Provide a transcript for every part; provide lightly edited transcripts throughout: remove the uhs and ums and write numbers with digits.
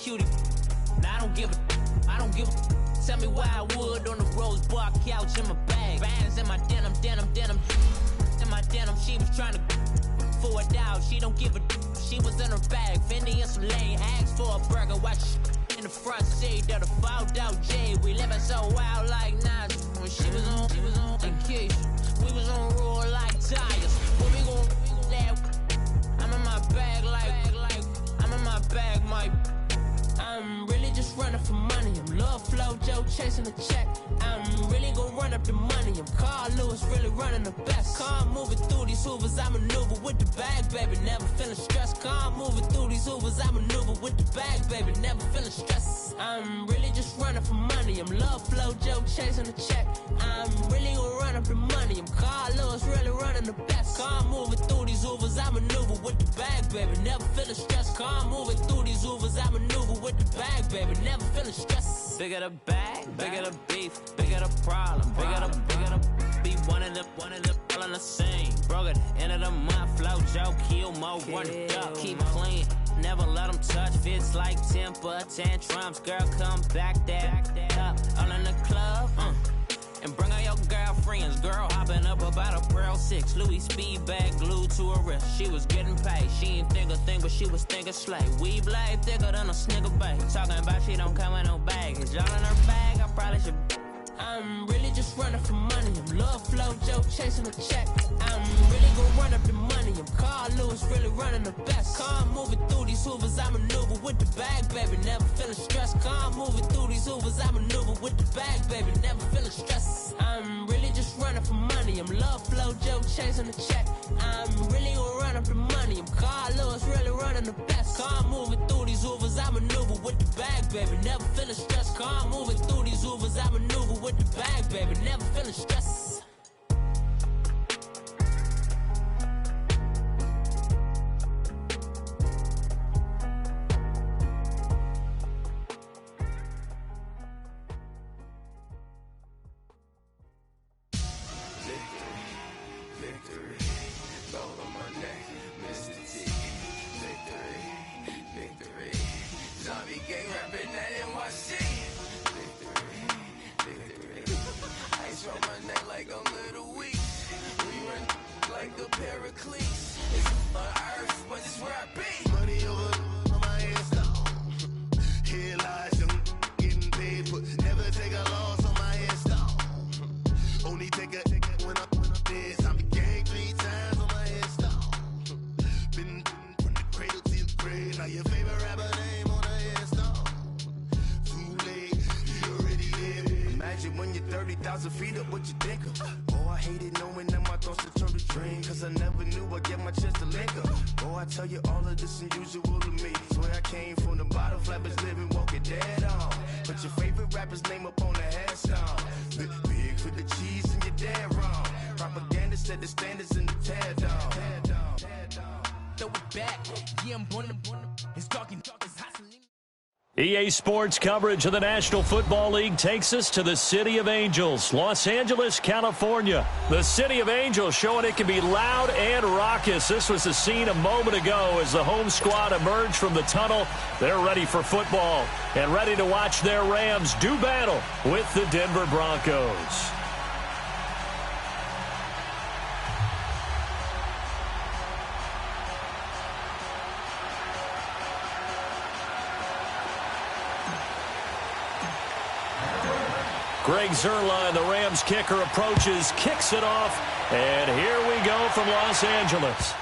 cutie. Now I don't give a. Tell me why I would on the rose bar couch in my bag. Bands in my denim. In my denim, she was trying to for a doubt. She don't give a. She was in her bag. Fendi and some lane. Asked for a burger. Watch in the front seat of the fouled out J. We living so wild like Nas. When she was on Keisha. We was on roll like tires. When we gon' I'm in my bag like I'm in my bag, Mike. I'm really just running for money. I'm Love Flow Joe chasing the check. I'm really gonna run up the money. I'm Carl Lewis, really running the best. Car moving through these Hoovers, I maneuver with the bag, baby. Never feeling stressed. Car moving through these Hoovers, I maneuver with the bag, baby. Never feeling stressed. I'm really just running for money. I'm Love Flow Joe chasing the check. I'm really gonna run up the money. I'm Carl Lewis, really running the best. Car moving through these Hoovers, I maneuver with the bag, baby. Never feeling stressed. Car moving through these Hoovers, I maneuver with the bag, baby. Never feeling stressed. Bigger the bag, bigger the beef, bigger the problem, bigger the be one of the all in the same. Broke at the end of the month, flow Joe, kill mo, run it up, keep clean. Never let them touch, fits like temper tantrums. Girl, come back that up, all in the club, and bring all your girlfriends. Girl hopping up about a Pearl 6 Louis speed bag glued to her wrist. She was getting paid. She ain't think a thing, but she was thinking slay. We blade thicker than a snicker bag. Talking about she don't come with no baggage. All in her bag, I probably should. I'm really just running for money. I'm Love Flow Joe chasing a check. I'm really gonna run up the money. I'm Carl Lewis, really running the best. Car moving through these Hoovers, I maneuver with the bag, baby. Never feeling stressed. Car moving through these Hoovers, I maneuver with the bag, baby. Never feeling stressed. I'm really just running for money. I'm Love Flow Joe chasing the check. I'm really gonna run up the money. I'm Carl Lewis, really running the best. Car moving through these Hoovers, I maneuver with the bag, baby. Never feeling stressed. Car moving through these Hoovers, I maneuver with the bag, baby. Never feeling stressed. EA Sports coverage of the National Football League takes us to the City of Angels, Los Angeles, California. The City of Angels showing it can be loud and raucous. This was the scene a moment ago as the home squad emerged from the tunnel. They're ready for football and ready to watch their Rams do battle with the Denver Broncos. Greg Zuerlein, the Rams kicker, approaches, kicks it off, and here we go from Los Angeles.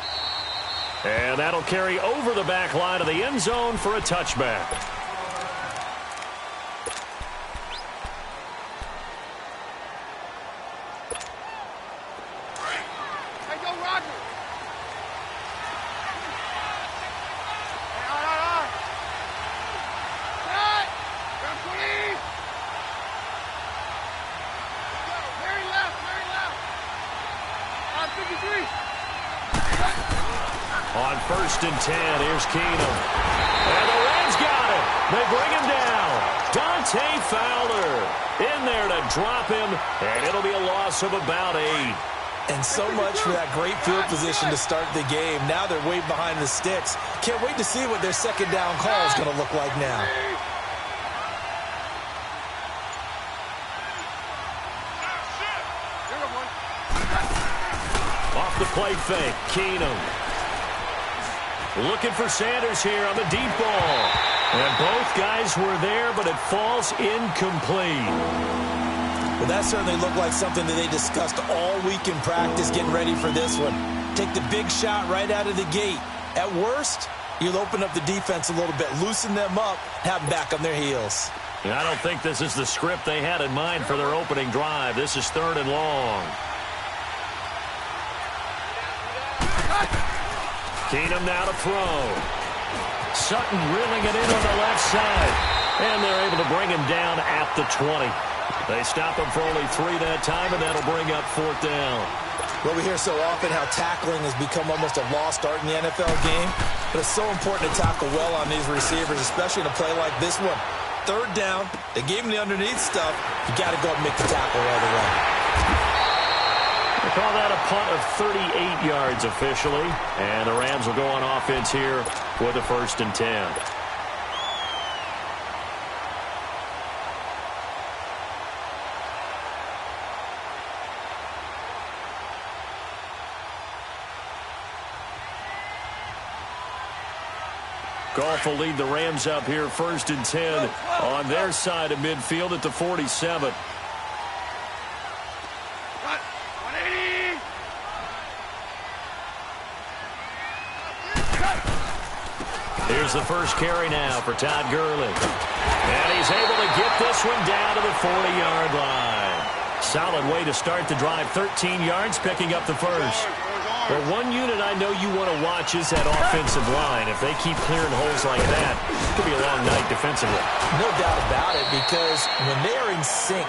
And that'll carry over the back line of the end zone for a touchback. On 1st and 10, here's Keenum. And the Rams got him. They bring him down. Dante Fowler in there to drop him, and it'll be a loss of about 8. And so much for that great field position to start the game. Now they're way behind the sticks. Can't wait to see what their second down call is going to look like now. Off the play fake, Keenum. Looking for Sanders here on the deep ball. And both guys were there, but it falls incomplete. Well, that certainly looked like something that they discussed all week in practice getting ready for this one. Take the big shot right out of the gate. At worst, you'll open up the defense a little bit, loosen them up, have them back on their heels. I don't think this is the script they had in mind for their opening drive. This is 3rd and long. Keenum now to throw. Sutton reeling it in on the left side. And they're able to bring him down at the 20. They stop him for only 3 that time, and that'll bring up 4th down. Well, we hear so often how tackling has become almost a lost art in the NFL game. But it's so important to tackle well on these receivers, especially in a play like this one. 3rd down, they gave him the underneath stuff. You got to go and make the tackle right away. They call that a punt of 38 yards officially. And the Rams will go on offense here with a 1st and 10. Goff will lead the Rams up here 1st and 10 on their side of midfield at the 47. Here's the first carry now for Todd Gurley. And he's able to get this one down to the 40-yard line. Solid way to start the drive. 13 yards, picking up the first. Well, one unit I know you want to watch is that offensive line. If they keep clearing holes like that, it could be a long night defensively. No doubt about it, because when they are in sync,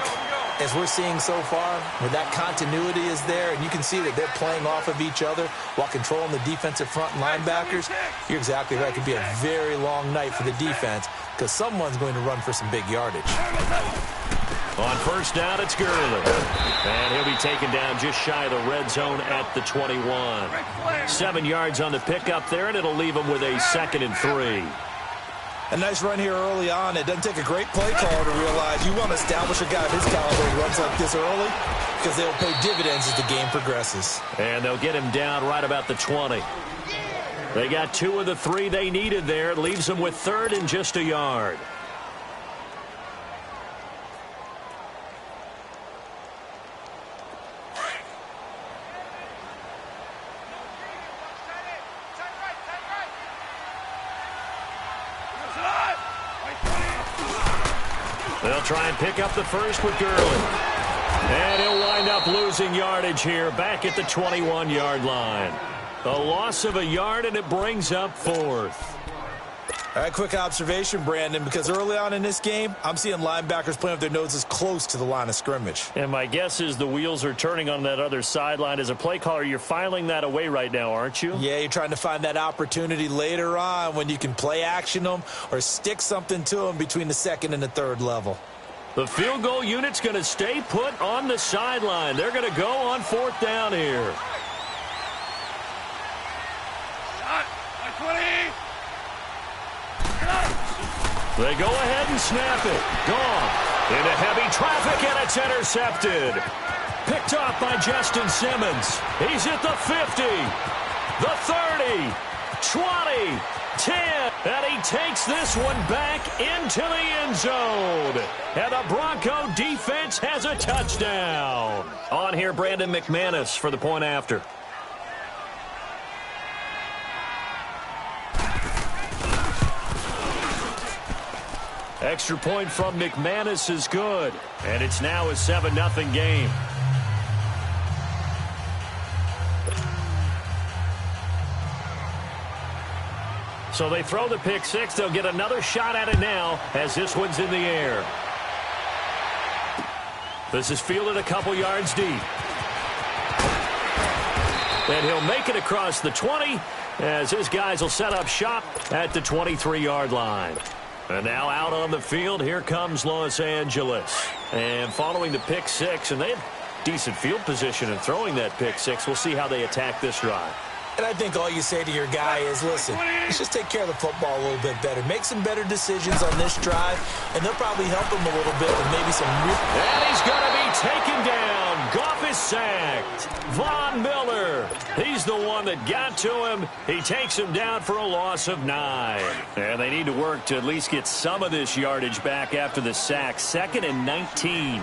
as we're seeing so far, where that continuity is there, and you can see that they're playing off of each other while controlling the defensive front linebackers, you're exactly right. It could be a very long night for the defense because someone's going to run for some big yardage. On 1st down, it's Gurley. And he'll be taken down just shy of the red zone at the 21. 7 yards on the pickup there, and it'll leave him with a 2nd and 3. A nice run here early on. It doesn't take a great play caller to realize you want to establish a guy of his caliber who runs like this early because they'll pay dividends as the game progresses. And they'll get him down right about the 20. They got 2 of the 3 they needed there. It leaves them with 3rd and just a yard. They'll try and pick up the first with Gurley. And he'll wind up losing yardage here back at the 21-yard line. A loss of a yard, and it brings up 4th. All right, quick observation, Brandon, because early on in this game, I'm seeing linebackers playing with their noses close to the line of scrimmage. And my guess is the wheels are turning on that other sideline. As a play caller, you're filing that away right now, aren't you? Yeah, you're trying to find that opportunity later on when you can play action them or stick something to them between the 2nd and the 3rd level. The field goal unit's going to stay put on the sideline. They're going to go on 4th down here. They go ahead and snap it. Gone. Into heavy traffic, and it's intercepted. Picked off by Justin Simmons. He's at the 50, the 30, 20, 10. And he takes this one back into the end zone. And the Bronco defense has a touchdown. On here, Brandon McManus for the point after. Extra point from McManus is good. And it's now a 7-0 game. So they throw the pick six. They'll get another shot at it now as this one's in the air. This is fielded a couple yards deep. And he'll make it across the 20 as his guys will set up shop at the 23-yard line. And now out on the field, here comes Los Angeles. And following the pick six, and they've decent field position in throwing that pick six. We'll see how they attack this drive. And I think all you say to your guy is, listen, let's just take care of the football a little bit better. Make some better decisions on this drive, and they'll probably help him a little bit with maybe some... And he's going to be taken down. Goff is sacked. Von Miller, he's the one that got to him. He takes him down for a loss of 9. And they need to work to at least get some of this yardage back after the sack. 2nd and 19.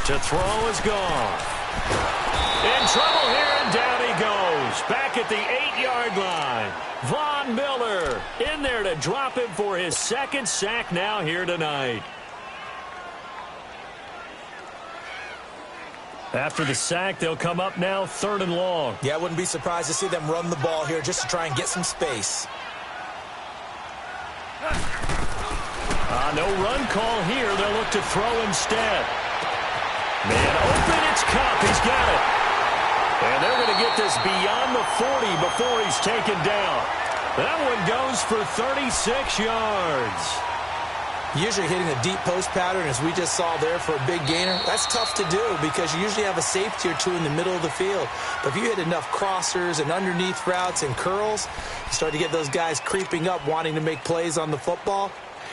To throw is Goff. In trouble here, and down he goes. Back at the 8-yard line. Von Miller in there to drop him for his 2nd sack now here tonight. After the sack, they'll come up now 3rd and long. Yeah, I wouldn't be surprised to see them run the ball here just to try and get some space. No run call here. They'll look to throw instead. Man open, it's Cup. He's got it. And they're going to get this beyond the 40 before he's taken down. That one goes for 36 yards. Usually hitting a deep post pattern, as we just saw there for a big gainer, that's tough to do because you usually have a safety or two in the middle of the field. But if you hit enough crossers and underneath routes and curls, you start to get those guys creeping up wanting to make plays on the football.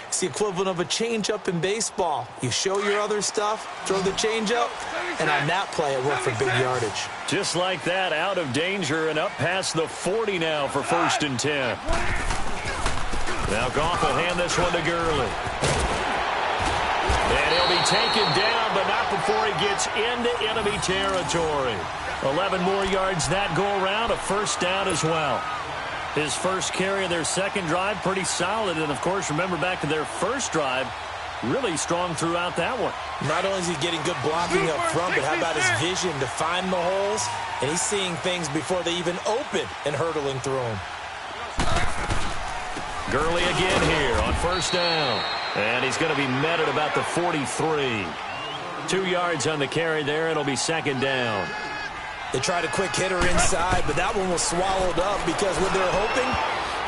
It's the equivalent of a changeup in baseball. You show your other stuff, throw the changeup, and on that play it worked for big yardage. Just like that, out of danger and up past the 40 now for 1st and 10. Now Goff will hand this one to Gurley. And he'll be taken down, but not before he gets into enemy territory. 11 more yards that go around, a 1st down as well. His first carry of their 2nd drive, pretty solid. And, of course, remember back to their 1st drive, really strong throughout that one. Not only is he getting good blocking up front, but how about his vision to find the holes? And he's seeing things before they even open and hurdling through them. Gurley again here on 1st down. And he's going to be met at about the 43. 2 yards on the carry there. It'll be 2nd down. They tried a quick hitter inside, but that one was swallowed up because what they're hoping,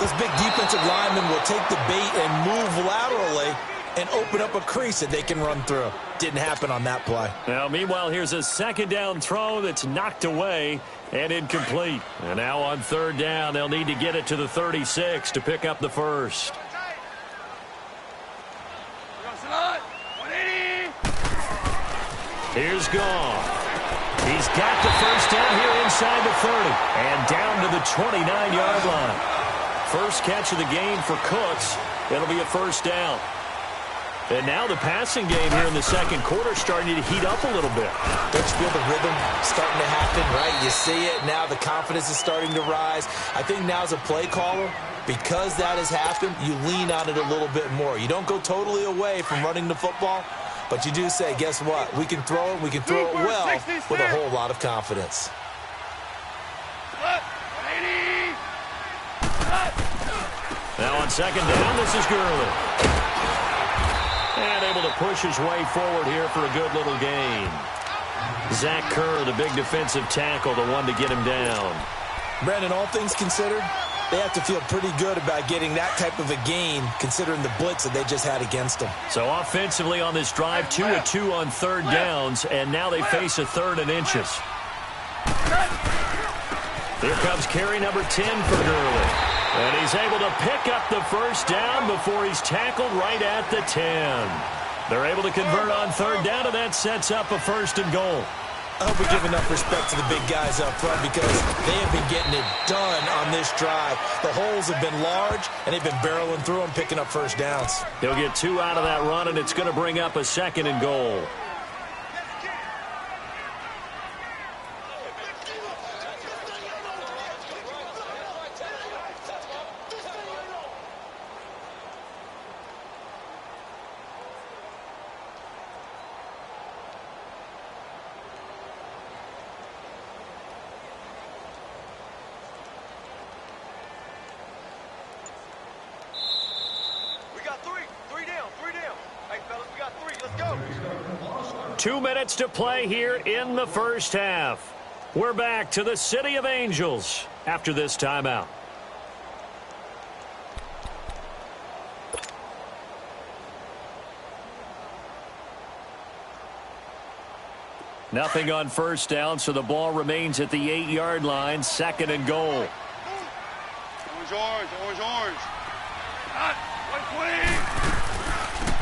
this big defensive lineman will take the bait and move laterally and open up a crease that they can run through. Didn't happen on that play. Now, meanwhile, here's a 2nd down throw that's knocked away and incomplete. And now on 3rd down, they'll need to get it to the 36 to pick up the 1st. Here's Goff. He's got the 1st down here inside the 30 and down to the 29-yard line. First catch of the game for Cooks. It'll be a 1st down. And now the passing game here in the 2nd quarter starting to heat up a little bit. Don't you feel the rhythm starting to happen, right? You see it. Now the confidence is starting to rise. I think now as a play caller, because that has happened, you lean on it a little bit more. You don't go totally away from running the football, but you do say, guess what? We can throw it. We can throw it well with a whole lot of confidence. Now on 2nd down, this is Gurley. And able to push his way forward here for a good little gain. Zach Kerr, the big defensive tackle, the one to get him down. Brandon, all things considered, they have to feel pretty good about getting that type of a gain, considering the blitz that they just had against them. So offensively on this drive, 2 of 2 on 3rd downs, and now they face a 3rd and inches. Here comes carry number 10 for Gurley. And he's able to pick up the 1st down before he's tackled right at the 10. They're able to convert on 3rd down, and that sets up a 1st and goal. I hope we give enough respect to the big guys up front because they have been getting it done on this drive. The holes have been large, and they've been barreling through them, picking up 1st downs. He'll get 2 out of that run, and it's going to bring up a 2nd and goal. Hey, fellas, we got 3. Let's go. 2 minutes to play here in the 1st half. We're back to the City of Angels after this Nothing on first down, so the ball remains at the 8-yard line, 2nd and goal. Orange.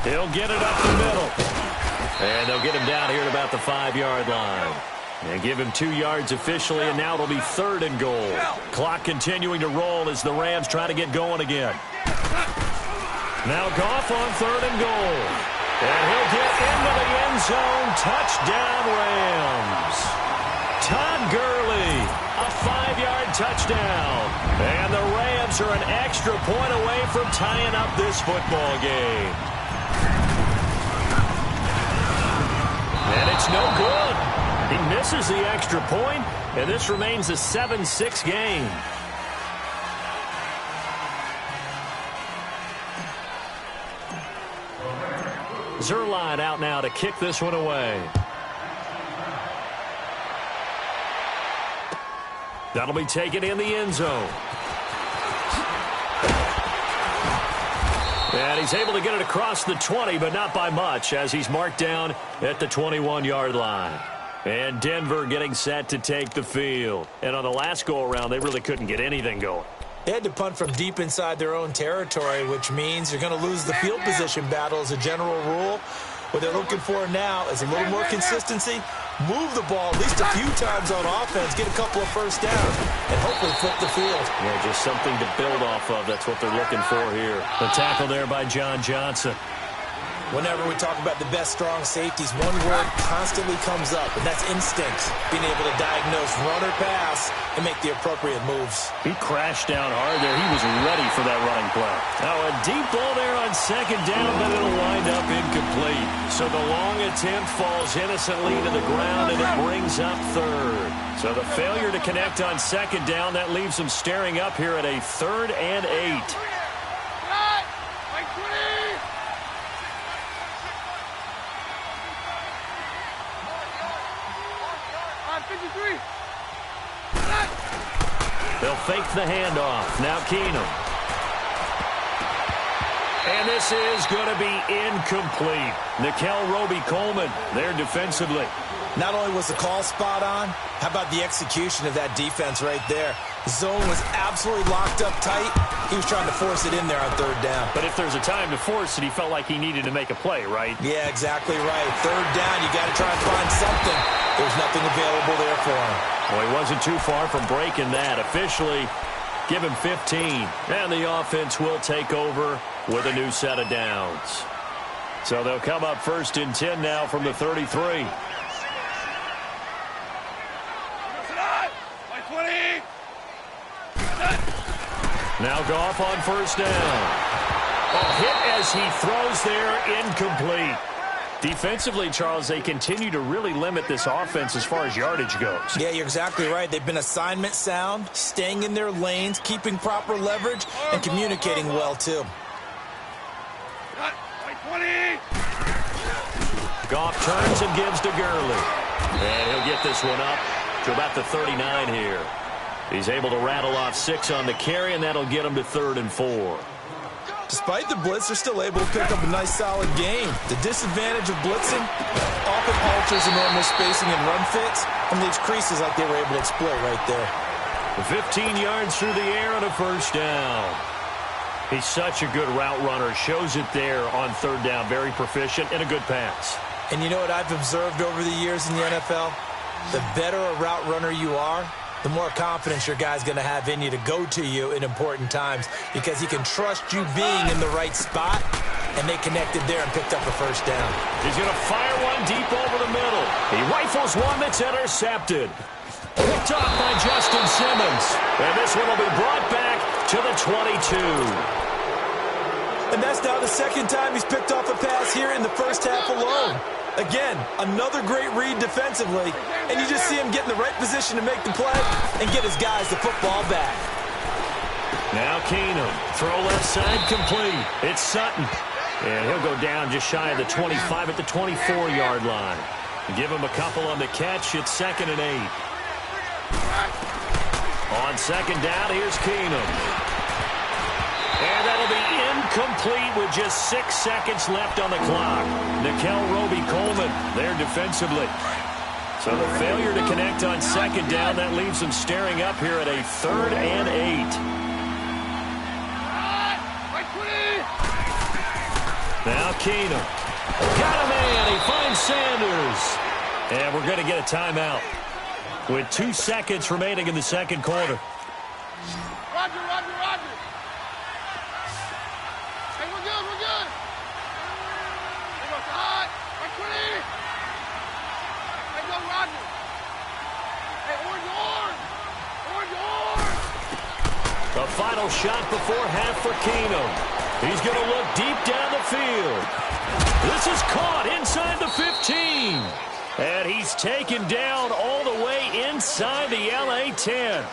He'll get it up the middle. And they'll get him down here at about the 5-yard line. And give him 2 yards officially, and now it'll be 3rd and goal. Clock continuing to roll as the Rams try to get going again. Now Goff on 3rd and goal. And he'll get into the end zone. Touchdown, Rams. Todd Gurley, a 5-yard touchdown. And the Rams are an extra point away from tying up this football game. And it's no good. He misses the extra point, and this remains a 7-6 game. Zerline out now to kick this one away. That'll be taken in the end zone. And he's able to get it across the 20, but not by much, as he's marked down at the 21-yard line. And Denver getting set to take the field. And on the last go-around, they really couldn't get anything going. They had to punt from deep inside their own territory, which means you're going to lose the field position battle as a general rule. What they're looking for now is a little more consistency, move the ball at least a few times on offense, get a couple of first downs, and hopefully flip the field. Yeah, just something to build off of. That's what they're looking for here. The tackle there by John Johnson. Whenever we talk about the best strong safeties, one word constantly comes up, and that's instinct. Being able to diagnose run or pass and make the appropriate moves. He crashed down hard there. He was ready for that running play. Now a deep ball there on 2nd down, but it'll wind up incomplete. So the long attempt falls innocently to the ground, and it brings up 3rd. So the failure to connect on 2nd down, that leaves them staring up here at a 3rd and 8. They'll fake the handoff. Now Keenum. And this is going to be incomplete. Nickel Roby-Coleman there defensively. Not only was the call spot on, how about the execution of that defense right there? The zone was absolutely locked up tight. He was trying to force it in there on 3rd down. But if there's a time to force it, he felt like he needed to make a play, right? Yeah, exactly right. 3rd down, you got to try and find something. There's nothing available there for him. Well, he wasn't too far from breaking that. Officially, give him 15. And the offense will take over with a new set of downs. So they'll come up 1st and 10 now from the 33. Now Goff on 1st down. A hit as he throws there, incomplete. Defensively, Charles, they continue to really limit this offense as far as yardage goes. Yeah, you're exactly right. They've been assignment sound, staying in their lanes, keeping proper leverage, and communicating well, too. Goff turns and gives to Gurley. And he'll get this one up to about the 39 here. He's able to rattle off 6 on the carry, and that'll get him to 3rd and 4. Despite the blitz, they're still able to pick up a nice, solid game. The disadvantage of blitzing often alters the normal spacing and run fits and leaves creases like they were able to exploit right there. 15 yards through the air and a 1st down. He's such a good route runner. Shows it there on 3rd down. Very proficient and a good pass. And you know what I've observed over the years in the NFL? The better a route runner you are, the more confidence your guy's going to have in you to go to you in important times because he can trust you being in the right spot, and they connected there and picked up a 1st down. He's going to fire one deep over the middle. He rifles one that's intercepted. Picked off by Justin Simmons. And this one will be brought back to the 22. And that's now the 2nd time he's picked off a pass here in the 1st half alone. Again, another great read defensively, and you just see him get in the right position to make the play and get his guys the football back. Now Keenum, throw left side complete. It's Sutton, and he'll go down just shy of the 25 at the 24-yard line. Give him a couple on the catch. It's 2nd and 8. On 2nd down, here's Keenum. And that'll be incomplete with just 6 seconds left on the clock. Nickel Roby-Coleman there defensively. So the failure to connect on second down, that leaves them staring up here at a 3rd and 8. Now Keenum. Got a man. He finds Sanders. And we're going to get a timeout with 2 seconds remaining in the second quarter. Roger. Hey, we're good. Hey, go hot. Right 20. Hey, go Roger. Hey, orange. The final shot before half for Keenum. He's going to look deep down the field. This is caught inside the 15. And he's taken down all the way inside the LA 10.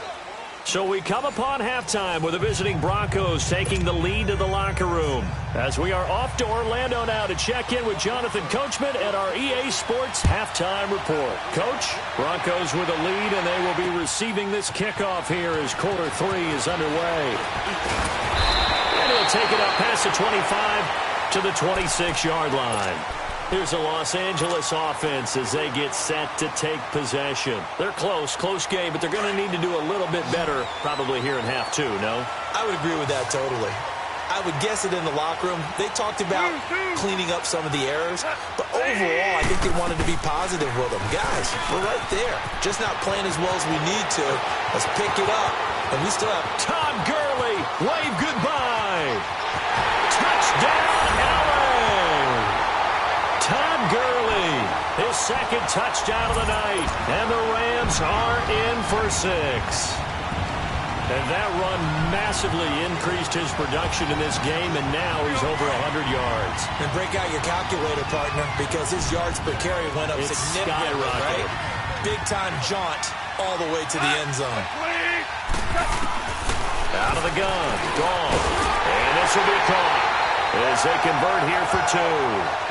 So we come upon halftime with the visiting Broncos taking the lead to the locker room. As we are off to Orlando now to check in with Jonathan Coachman at our EA Sports Halftime Report. Coach, Broncos with a lead, and they will be receiving this kickoff here as quarter 3 is underway. And he'll take it up past the 25 to the 26-yard line. Here's the Los Angeles offense as they get set to take possession. They're close game, but they're going to need to do a little bit better probably here in half 2, no? I would agree with that totally. I would guess it in the locker room. They talked about cleaning up some of the errors, but overall, I think they wanted to be positive with them. Guys, we're right there. Just not playing as well as we need to. Let's pick it up. And we still have Todd Gurley. Wave goodbye. Touchdown, LA. Todd Gurley, his second touchdown of the night, and the Rams are in for 6. And that run massively increased his production in this game, and now he's over 100 yards. And break out your calculator, partner, because his yards per carry went up significantly, right? Big-time jaunt all the way to the end zone. Out of the gun, Gone. And this will be caught as they convert here for 2.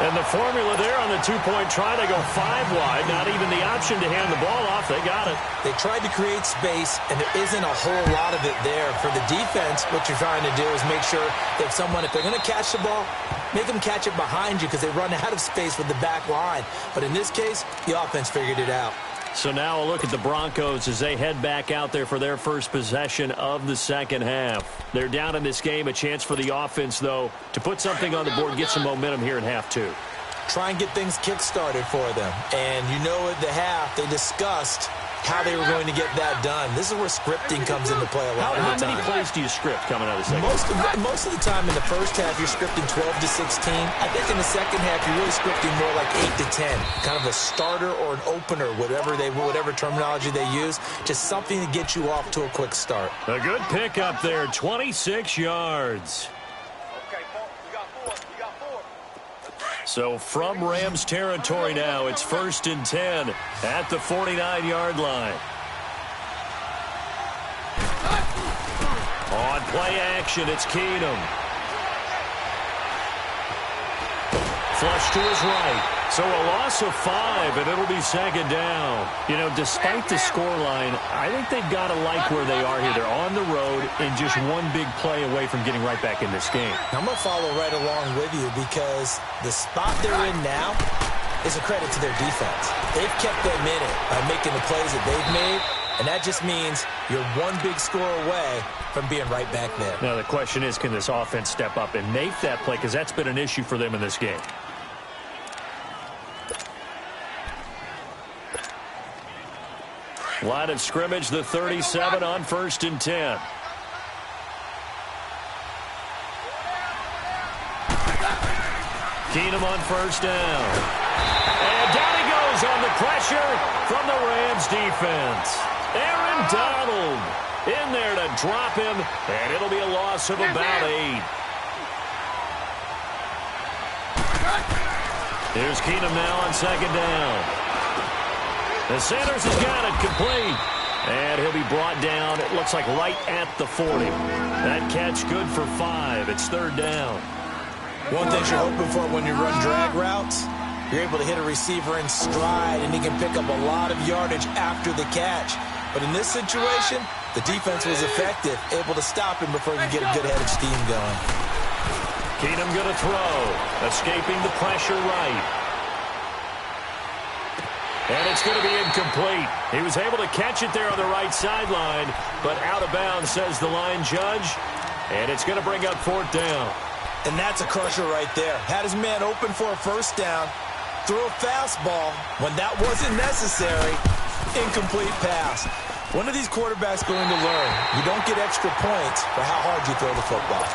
And the formula there on the 2-point try, they go 5 wide. Not even the option to hand the ball off. They got it. They tried to create space, and there isn't a whole lot of it there. For the defense, what you're trying to do is make sure that if they're going to catch the ball, make them catch it behind you because they run out of space with the back line. But in this case, the offense figured it out. So now a look at the Broncos as they head back out there for their first possession of the second half. They're down in this game. A chance for the offense, though, to put something on the board, get some momentum here in half 2. Try and get things kick-started for them. And you know at the half, they discussed how they were going to get that done. This is where scripting comes into play a lot of the time. How many plays do you script coming out of the second? Most of the time in the first half, you're scripting 12 to 16. I think in the second half, you're really scripting more like 8 to 10. Kind of a starter or an opener, whatever terminology they use. Just something to get you off to a quick start. A good pick up there, 26 yards. So from Rams territory now, it's 1st and 10 at the 49-yard line. On play action, it's Keenum. Flush to his right. So a loss of 5, and it'll be second down. You know, despite the scoreline, I think they've got to like where they are here. They're on the road and just one big play away from getting right back in this game. I'm going to follow right along with you because the spot they're in now is a credit to their defense. They've kept them in it by making the plays that they've made, and that just means you're one big score away from being right back there. Now the question is, can this offense step up and make that play? Because that's been an issue for them in this game. Line of scrimmage, the 37 on 1st and 10. Keenum on 1st down. And down he goes on the pressure from the Rams defense. Aaron Donald in there to drop him, and it'll be a loss of about 8. Here's Keenum now on 2nd down. And Sanders has got it complete. And he'll be brought down, it looks like right at the 40. That catch good for 5. It's 3rd down. One thing you're hoping for when you run drag routes, you're able to hit a receiver in stride, and he can pick up a lot of yardage after the catch. But in this situation, the defense was effective, able to stop him before he could get a good head of steam going. Keenum going to throw, escaping the pressure right. And it's going to be incomplete. He was able to catch it there on the right sideline, but out of bounds, says the line judge. And it's going to bring up 4th down. And that's a crusher right there. Had his man open for a first down. Threw a fastball when that wasn't necessary. Incomplete pass. When are these quarterbacks going to learn? You don't get extra points for how hard you throw the football.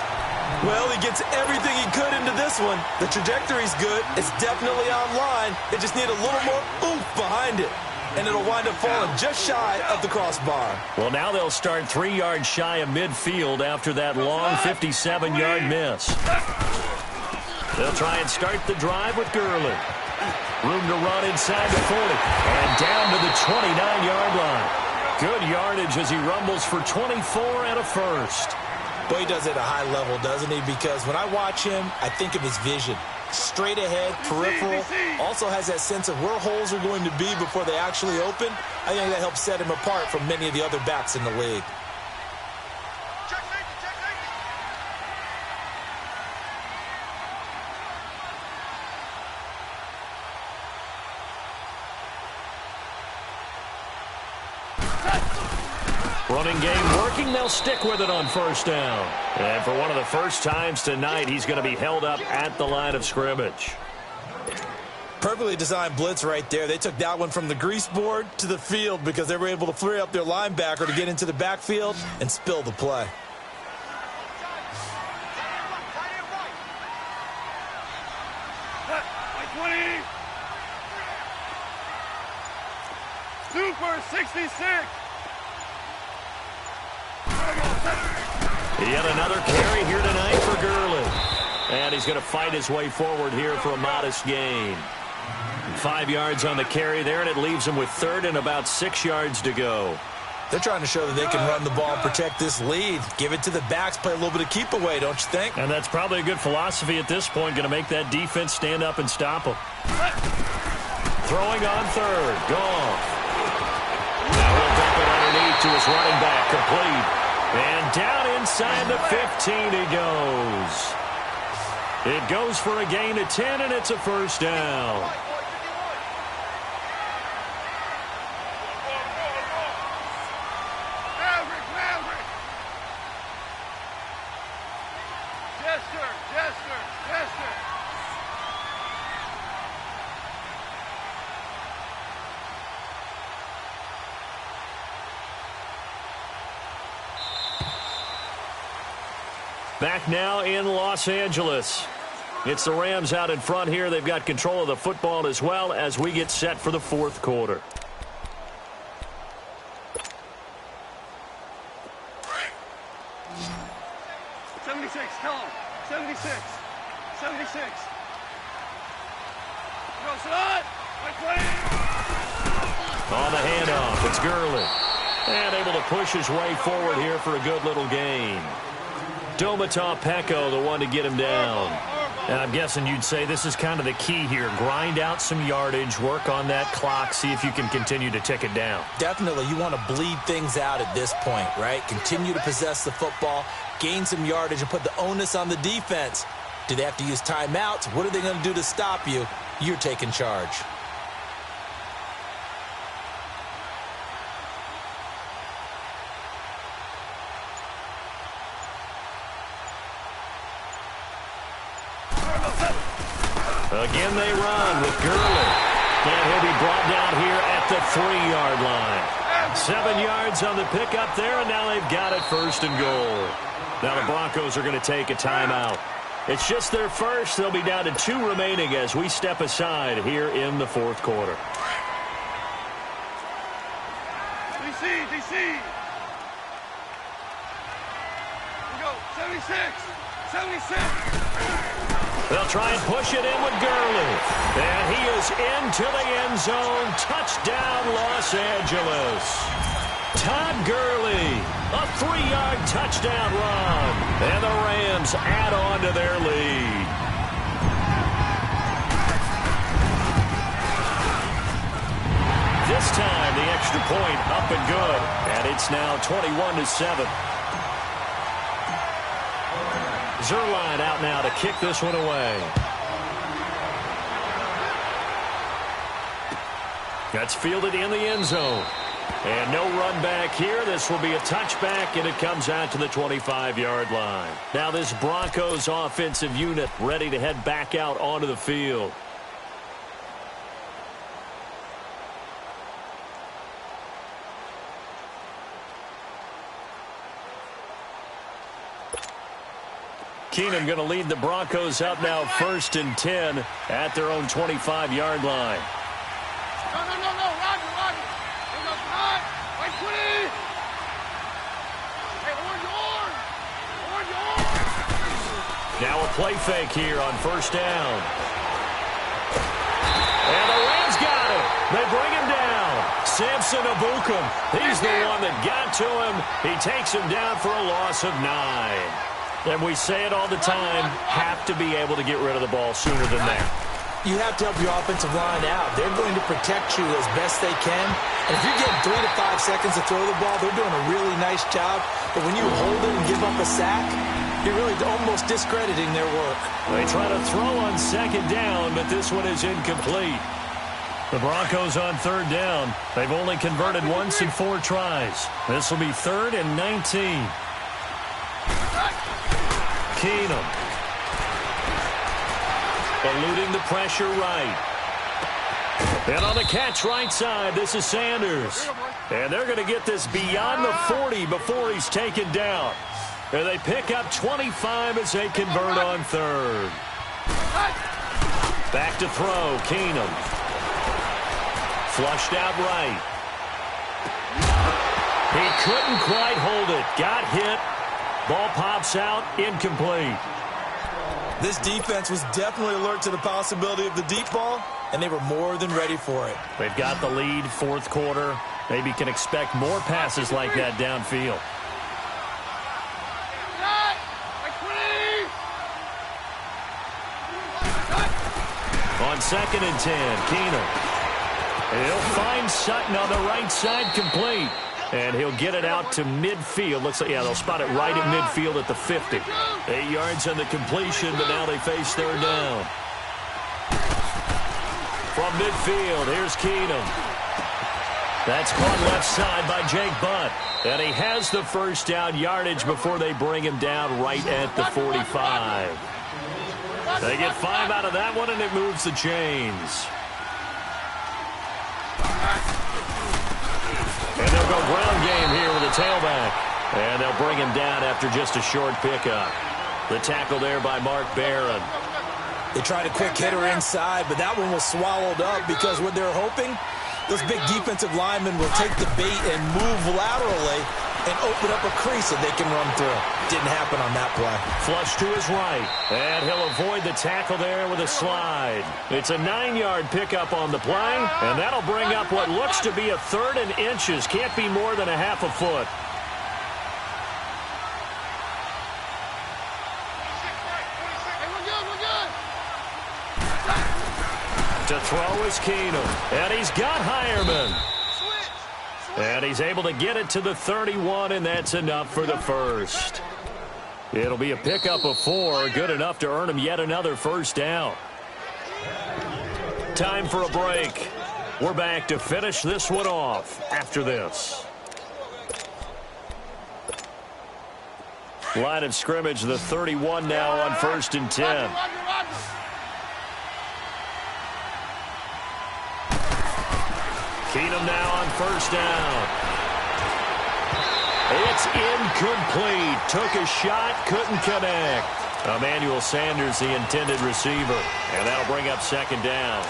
Well, he gets everything he could into this one. The trajectory's good. It's definitely online. They just need a little more oomph behind it. And it'll wind up falling just shy of the crossbar. Well, now they'll start 3 yards shy of midfield after that long 57-yard miss. They'll try and start the drive with Gurley. Room to run inside the 40. And down to the 29-yard line. Good yardage as he rumbles for 24 and a first. Boy, he does it at a high level, doesn't he? Because when I watch him, I think of his vision. Straight ahead, peripheral. Also has that sense of where holes are going to be before they actually open. I think that helps set him apart from many of the other backs in the league. Running game working. They'll stick with it on first down. And for one of the first times tonight, he's going to be held up at the line of scrimmage. Perfectly designed blitz right there. They took that one from the grease board to the field because they were able to free up their linebacker to get into the backfield and spill the play. Super 66. Yet another carry here tonight for Gurley. And he's going to fight his way forward here for a modest gain. 5 yards on the carry there, and it leaves him with 3rd and about 6 yards to go. They're trying to show that they can run the ball and protect this lead. Give it to the backs, play a little bit of keep away, don't you think? And that's probably a good philosophy at this point, going to make that defense stand up and stop him. Throwing on 3rd, Goff. Now he'll dump it underneath to his running back, complete. And down inside the 15 he goes. It goes for a gain of 10, and it's a first down. Maverick. Yes, sir. Back now in Los Angeles. It's the Rams out in front here. They've got control of the football as well as we get set for the 4th quarter. Tell him. 76. On the handoff, it's Gurley. And able to push his way forward here for a good little gain. Domata Peko, the one to get him down. And I'm guessing you'd say this is kind of the key here. Grind out some yardage, work on that clock, see if you can continue to tick it down. Definitely, you want to bleed things out at this point, right? Continue to possess the football, gain some yardage, and put the onus on the defense. Do they have to use timeouts? What are they going to do to stop you? You're taking charge. Again they run with Gurley. And he'll be brought down here at the 3-yard line. 7 yards on the pickup there, and now they've got it 1st and goal. Now the Broncos are going to take a timeout. It's just their first. They'll be down to 2 remaining as we step aside here in the 4th quarter. DC. Here we go. 76. They'll try and push it in with Gurley. And he is into the end zone. Touchdown, Los Angeles. Todd Gurley, a 3-yard touchdown run. And the Rams add on to their lead. This time, the extra point up and good. And it's now 21-7. Zerline out now to kick this one away. That's fielded in the end zone. And no run back here. This will be a touchback, and it comes out to the 25-yard line. Now this Broncos offensive unit ready to head back out onto the field. Keenum going to lead the Broncos up now 1st and 10 at their own 25-yard line. No, Roger. It was hot. Like 20. Hey, orange. Now a play fake here on 1st down. And the Rams got him. They bring him down. Samson Ebukam. He's the one that got to him. He takes him down for a loss of 9. And we say it all the time, have to be able to get rid of the ball sooner than that. You have to help your offensive line out. They're going to protect you as best they can. And if you're getting 3 to 5 seconds to throw the ball, they're doing a really nice job. But when you hold it and give up a sack, you're really almost discrediting their work. They try to throw on 2nd down, but this one is incomplete. The Broncos on 3rd down. They've only converted once in 4 tries. This will be 3rd and 19. Keenum. Eluding the pressure right. And on the catch right side, this is Sanders. And they're going to get this beyond the 40 before he's taken down. And they pick up 25 as they convert on 3rd. Back to throw, Keenum. Flushed out right. He couldn't quite hold it. Got hit. Ball pops out, incomplete. This defense was definitely alert to the possibility of the deep ball, and they were more than ready for it. They've got the lead, 4th quarter. Maybe can expect more passes like that downfield. On 2nd and 10, Keenum. He'll find Sutton on the right side, complete. And he'll get it out to midfield. Looks like, yeah, they'll spot it right at midfield at the 50. 8 yards on the completion, but now they face 3rd down. From midfield, here's Keenum. That's caught left side by Jake Butt. And he has the 1st down yardage before they bring him down right at the 45. They get 5 out of that one, and it moves the chains. And they'll go ground game here with a tailback. And they'll bring him down after just a short pickup. The tackle there by Mark Barron. They tried a quick hitter inside, but that one was swallowed up because what they're hoping, those big defensive linemen will take the bait and move laterally and open up a crease that they can run through. Didn't happen on that play. Flush to his right. And he'll avoid the tackle there with a slide. It's a 9-yard pickup on the play, and that'll bring up what looks to be a 3rd and inches. Can't be more than a half a foot. To throw is Keenum. And he's got Hireman. And he's able to get it to the 31, and that's enough for the 1st. It'll be a pickup of 4, good enough to earn him yet another 1st down. Time for a break. We're back to finish this one off after this. Line of scrimmage, the 31 now on 1st and 10. Keenum now on 1st down. It's incomplete. Took a shot, couldn't connect. Emmanuel Sanders, the intended receiver. And that'll bring up 2nd down.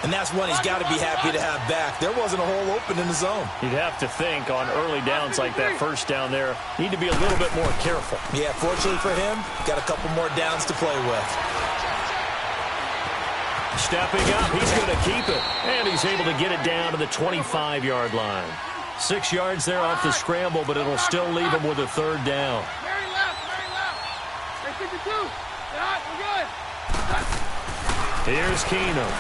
And that's one he's got to be happy to have back. There wasn't a hole open in the zone. You'd have to think on early downs like that 1st down there, need to be a little bit more careful. Yeah, fortunately for him, got a couple more downs to play with. Stepping up, he's going to keep it. And he's able to get it down to the 25-yard line. 6 yards there off the scramble, but it'll still leave him with a 3rd down. Very left. Hey, 52. We're good. Here's Keenum.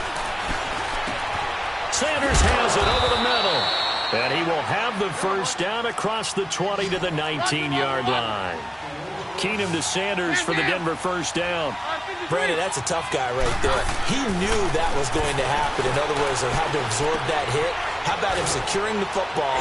Sanders has it over the middle. And he will have the 1st down across the 20 to the 19-yard line. Keenum to Sanders for the Denver 1st down. Brandon, that's a tough guy right there. He knew that was going to happen. In other words, he had to absorb that hit. How about him securing the football,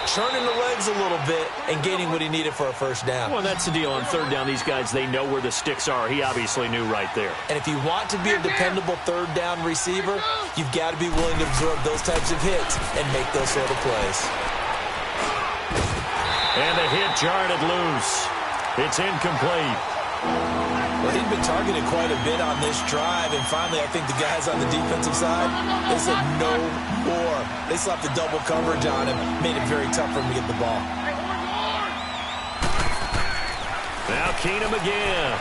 churning the legs a little bit, and gaining what he needed for a first down? Well, that's the deal. On third down, these guys, they know where the sticks are. He obviously knew right there. And if you want to be a dependable third down receiver, you've got to be willing to absorb those types of hits and make those sort of plays. And the hit jarred it loose. It's incomplete. Well, he'd been targeted quite a bit on this drive, and finally I think the guys on the defensive side, they said no more. They slapped the double coverage on him, made it very tough for him to get the ball. Now Keenum again.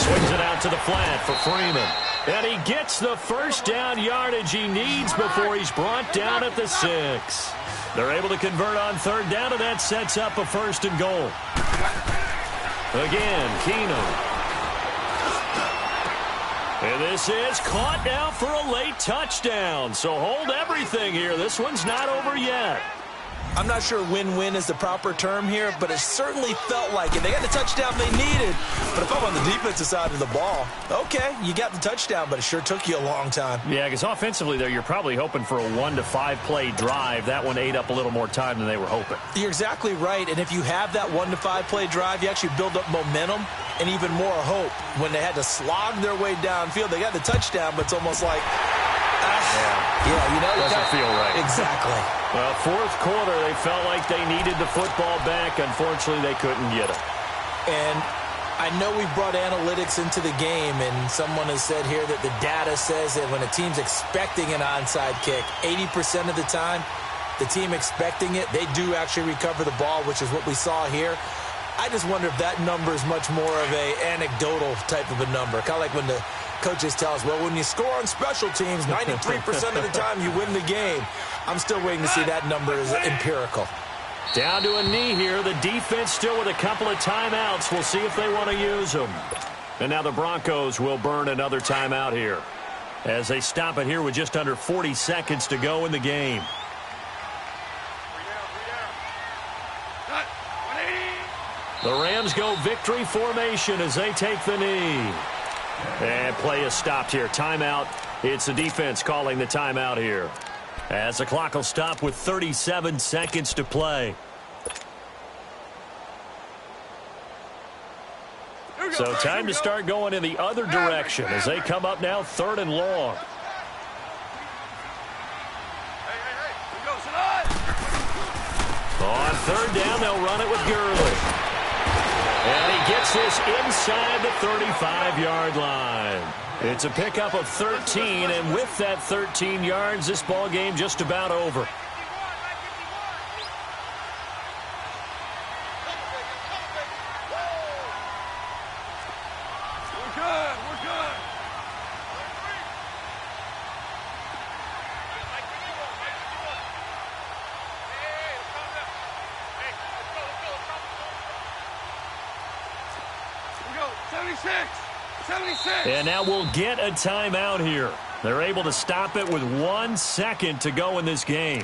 Swings it out to the flat for Freeman. And he gets the first down yardage he needs before he's brought down at the 6. They're able to convert on third down, and that sets up a 1st and goal. Again, Keenum. And this is caught now for a late touchdown. So hold everything here. This one's not over yet. I'm not sure win-win is the proper term here, but it certainly felt like it. They got the touchdown they needed, but if I'm on the defensive side of the ball, okay, you got the touchdown, but it sure took you a long time. Yeah, because offensively there, you're probably hoping for a 1 to 5 play drive. That one ate up a little more time than they were hoping. You're exactly right, and if you have that 1 to 5 play drive, you actually build up momentum and even more hope. When they had to slog their way downfield, they got the touchdown, but it's almost like, yeah, you know, doesn't feel right. Exactly. Well, 4th quarter, they felt like they needed the football back. Unfortunately, they couldn't get it. And I know we brought analytics into the game, and someone has said here that the data says that when a team's expecting an onside kick, 80% of the time, the team expecting it, they do actually recover the ball, which is what we saw here. I just wonder if that number is much more of a anecdotal type of a number, kind of like when the coaches tell us, well, when you score on special teams, 93% of the time you win the game. I'm still waiting to see that number is empirical. Down to a knee here. The defense still with a couple of timeouts. We'll see if they want to use them. And now the Broncos will burn another timeout here as they stop it here with just under 40 seconds to go in the game. The Rams go victory formation as they take the knee. And play is stopped here. Timeout. It's the defense calling the timeout here, as the clock will stop with 37 seconds to play. So time to start going in the other direction as they come up now 3rd and long. On 3rd down, they'll run it with Gurley. And he gets this inside the 35-yard line. It's a pickup of 13, and with that 13 yards, this ball game just about over. We're good. We're good. Here we go. 76. 76. And now we'll get a timeout here. They're able to stop it with 1 second to go in this game.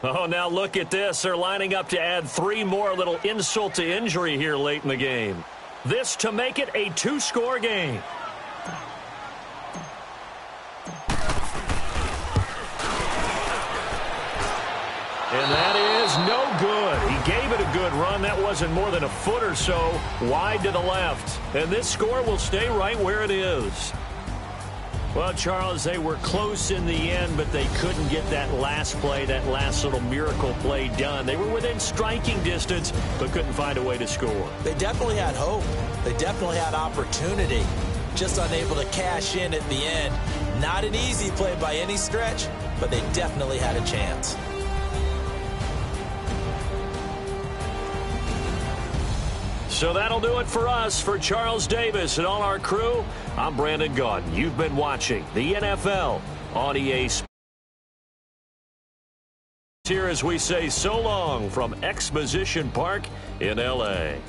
Oh, now look at this. They're lining up to add 3 more, little insult to injury here late in the game. This to make it a 2-score game. And that is no good. He gave it a a good run. That wasn't more than a foot or so wide to the left. And this score will stay right where it is. Well, Charles, they were close in the end, but they couldn't get that last play, that last little miracle play done. They were within striking distance, but couldn't find a way to score. They definitely had hope. They definitely had opportunity. Just unable to cash in at the end. Not an easy play by any stretch, but they definitely had a chance. So that'll do it for us. For Charles Davis and all our crew, I'm Brandon Gaudin. You've been watching the NFL on EA Sports. Here as we say so long from Exposition Park in L.A.